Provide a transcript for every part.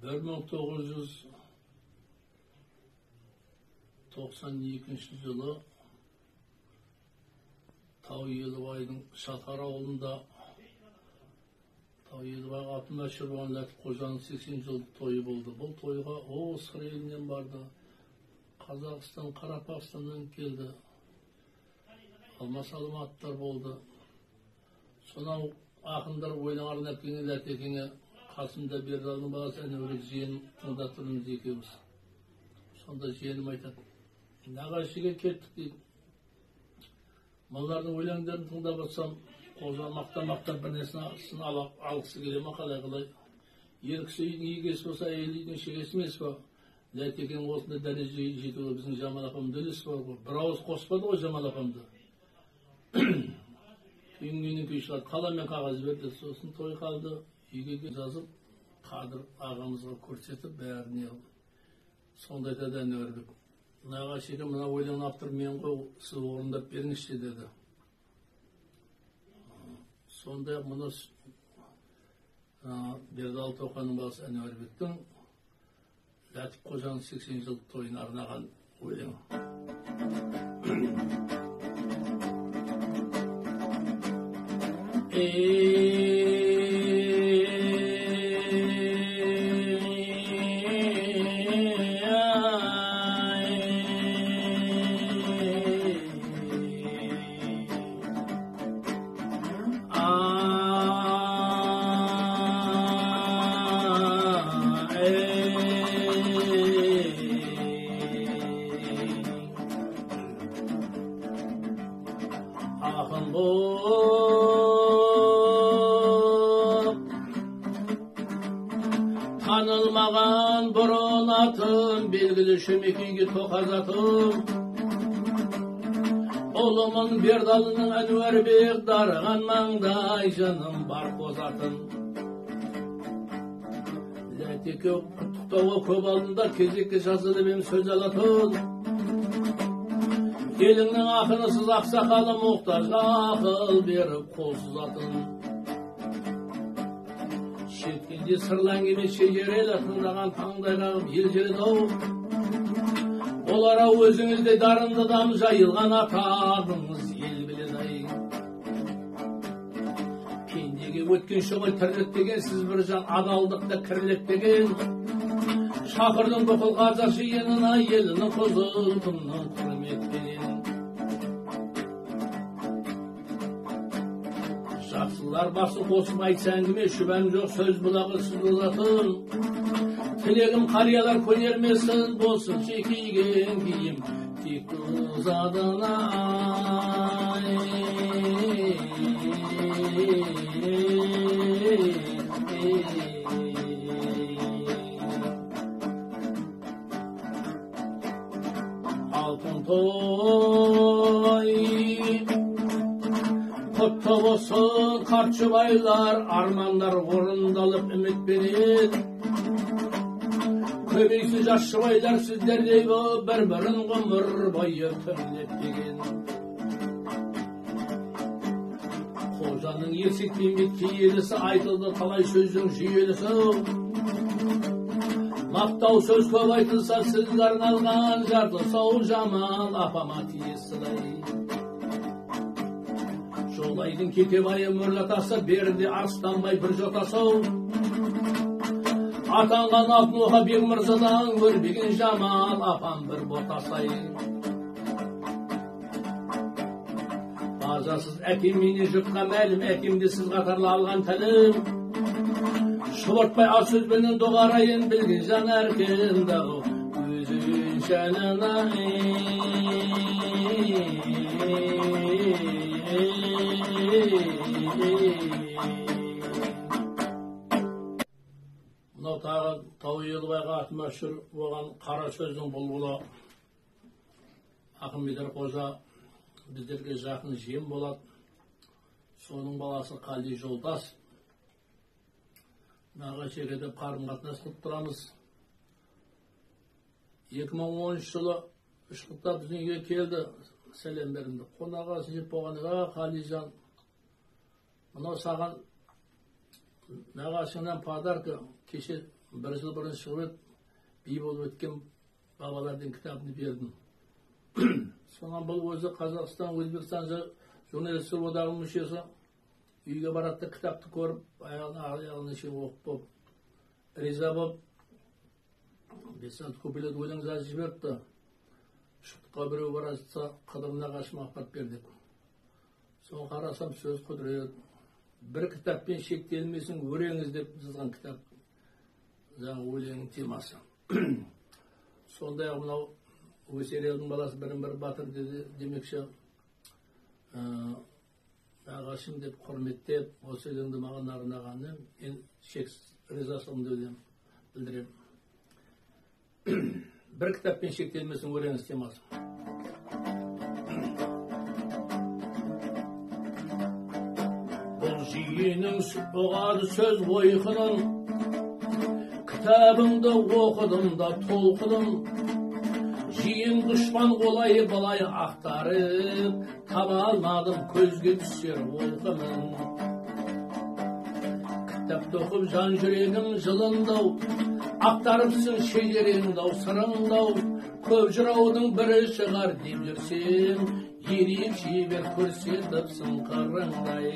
1992 жылы Тау Елубайдың Шатар ауылында Тау Елубай Абдымәшір Ләтіп Қожаның 80 жылдық тойы болды. Бұл тойға Сыр елінен барды, Қазақстан, Қарақстаннан келді, алмас-алым аттар болды. Сонау ақындар ойнақ арнап келген Ләтекеңе Қасымда Бердалдың баласы әнеурек жиенім тыңдап тұрмыз екеуміз. Сонда жиенім айтады: нағашыға кеттік дейді. Малардың өлеңдерін тыңдап отырсам, қожа мақтан бір нәрсесін алғысы келе ма, қалай. Ер кісі үйдің егесі болса, әйел үйдің шегесі емес па? Ләтекең осында дәрежеге жетуге біздің Жамал апамда үлес бар ғой. Bir ауыз қоспады ғой Жамал апамды. Үйінен күй шығады, қалам мен қағаз берді. Сосын той қалды, үйге жазып, Қадыр ағамызға көрсетіп, бәріне алды. Сонда айтады әнуарбек: нағашыға мына өлең автор мен ғой, сіз орындап беріңізші деді. Сонда мұны Бердалы Тоқаның баласы әнуарбектің Ләтіп Қожаның 80 жылдық тойына арнаған өлеңі. Ақын боп танылмаған бұрын атым, белгілі шөмекейге тоқазатым. Ұлымын Бердалының әнуарбек, дарыған маңдай жаным бар қозатын. Ләтеке құттықтауға көп алдында кезекке жазылып ем сөз алатын. Еліңнің ақынысыз ақсақалы мұқтажға ақыл беріп қолсыз атын. Шеткенде сырлан кеме шегерелі тыңдаған таңдайрағым ел жереді-ау. Олар-ау өзіңізде дарынды дам жайылған атағыңыз ел біледі-ай. Пендеге өткен шоғай тірлік деген, сіз бір жан адалдықта кірлік деген. Шақырдың бүкіл қазақ жиынына, елінің құзылтымның құрметпен. Жақсылар басы қосып айтса әңгіме, шүбәм жоқ сөз бұлағы сіз болатын. Тілегім қариялар көнермесін, болсын шекейген киім тек ұзадын-ай. Алтын той құтты болсын қарт жұбайлар, армандар орындалып үмітпенен. Көбейсіз жас жұбайлар сіздердей боп, бір-бірін ғұмыр бойы түрлеп деген. Қожаның ерсекпен киелісі, айтылды талай сөздің жүйелісі. Мақтау сөз көп айтылса, сізге арналған жарты сау Жамал апама тиесілай. Жолайдың Кетебайы мөрлатасы, берді арыстанбай бір жотасы-ау. Атанған Алтынұға бек мырзадан көрбеген Жамал апам бір ботасай. Базасыз әкем мені жұртқа мәлім, әкемде сіз қатарлы алған тәлім. Шұбыртпай аз сөзбенен доғарайын, білген жан әркемді-ау өзің жанына. Мынау тағы Тау Елубайға аты мәшһүр болған қара сөздің бұлбұлы ақын Бедар Қожа біздерге жақын жем болады. Соның баласы Қали Жолдас. Нағашыға деп қарым-қатынас қылып тұрамыз. 2013 жылы Үшқұтта біздің үйге келді, сәлем берімді. Қонағасы жеп болғаныға: Қалижан, мынау саған нағашыңнан подарка, кеше бір жыл бұрын шығып еді, би болып өткен бабалардың кітабын бердім. Сонан бұл өзі Қазақстан, Өзбекстан журналистер одағының мүшесі, үйге барады, кітапты көріп, аяғына шейін оқып болып, риза болып, 5 куплет өлең жазып жіберіпті. Шықтыққа біреу бара жатса, қыдырына қашып апарып бердік. Соны қарасам, сөз құдірет. Бір кітаппен шектелмесін, өреңіз деп жазған кітап. Жаңа өлеңнің темасы. Сондай-ақ мынау Өсерелдің баласы бірін-бір батыр демекші, ағашым деп құрметтеп, осы өлеңді маған арнағанына мен шексіз ризашылығымды білдіремін. Бір кітаппен шектелмесін, өреңіз темасы. Бұл жиенің ұғады сөз ойқының, кітабыңды оқыдым да толқыдым. Жиын дұшпан қолайы балай ақтарып, таба алмадым көзге түсер олқымын. Кітапты оқып жан жүрегім жылындау, ақтарыпсың шежереңдау, сырыңдау. Көп жыраудың бірі шығар деп жүрсем, ерек шебер көрсетіпсің қырыңдай.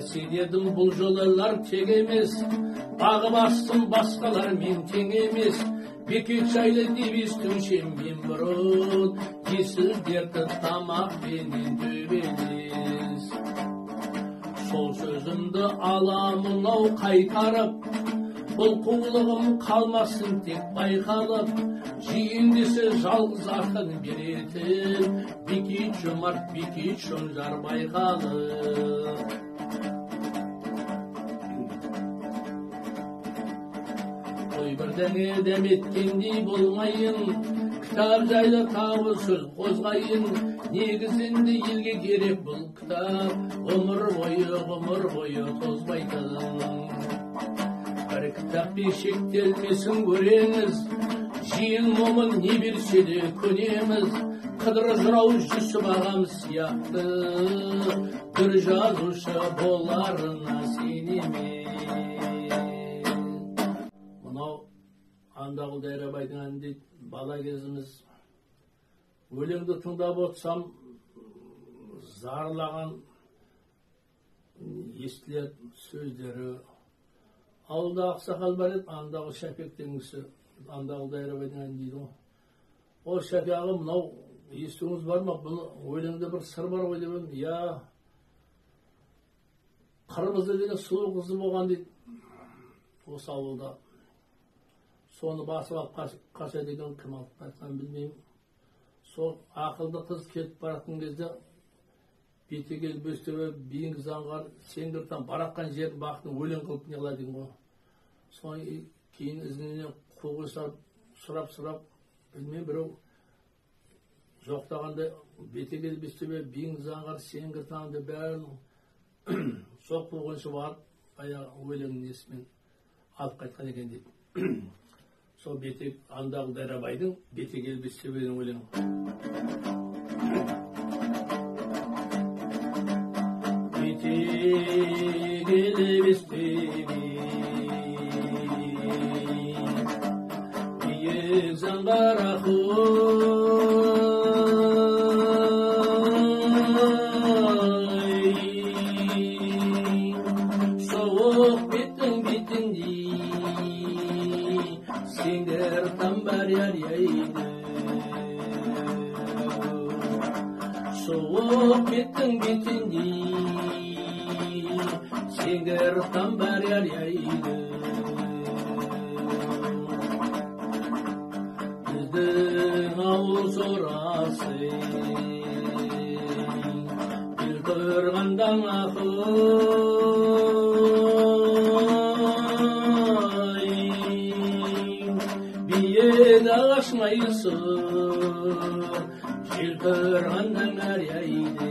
Сен едім бұл жолалар тек емес, бағып астым басқалар мен тең емес. Бекет жайлы деп естушем мен бұрын, есіл дерті тамақ бенен төбелес. Сол сөзімді аламын ау қайтарып, бұл қулығым қалмасын тек байқалып. Жиын десе жалғыз ақын беретін, бекет жомарт бекет шонжар байқалып. Бірдеңе дәметкендей болмайын, кітап жайлы тағы сөз қозғайын. Негізінде елге керек бұл кітап, ғұмыр бойы тозбайтын. Бір кітаппен шектелмесін өреңіз, жиын момын не берсе де көнеміз. Қыдыр жырау Жүсіп ағам сияқты, бір жазушы боларына сенемін. Андағыл Дайрабайдың әні дейді, бала кезіміз. Өлеңді тыңдап отырсам, зарлаған естіледі сөздері. Ауылда ақсақал бар еді, андағы Шәпек деңгісі, Андағыл Дайрабайдың әні дейді. Ол Шәпек ағам, мынау естуіңіз бар ма? Бұл өлеңде бір сыр бар ғой деп, я қырмызы деген сұлу қызы болған дейді, осы ауылда. Соны басып алып қаша деген кім алып қайтқан білмеймін. Сол ақылды қыз кетіп баратын кезде бетегел бөстөбе бейінгі заңғар сеңгіртан бараққан жердің бақытын өлең қылып неғылады деген ғой. Соны кейін ізінен қуғы сұрап білмеймін, біреу жоқтағанда бетегел бөстөбе бейінгі заңғар сеңгіртанды бәрін жоқ болғанша барып баяғы өлеңнің несімен алып қайтқан екен дейді. Сол Андағыл Дайрабайдың бетегел бөстөбенің өлеңі. Бетегел бөстөбе, биік заңғар соғып беттің бетінде сендер тамбар яряйды. Соғып беттің бетінде сендер тамбар яряйды. Біздің ауыл сорасы ел көрғандан ағашмайсың, жел көрғаннан әряйды.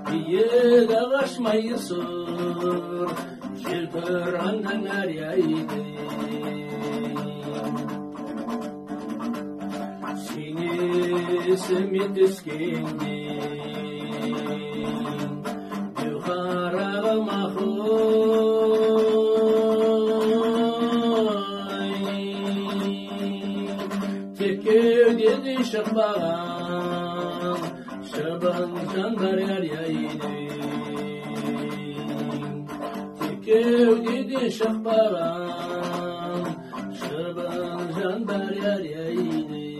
Биік ағашмайсың, жел көрғаннан әряйды. Сен есіме түскенде Karagım ahoy Tekev dedi şıkbağam Şaban canlar yar yaydı Tekev dedi şıkbağam Şaban canlar yar yaydı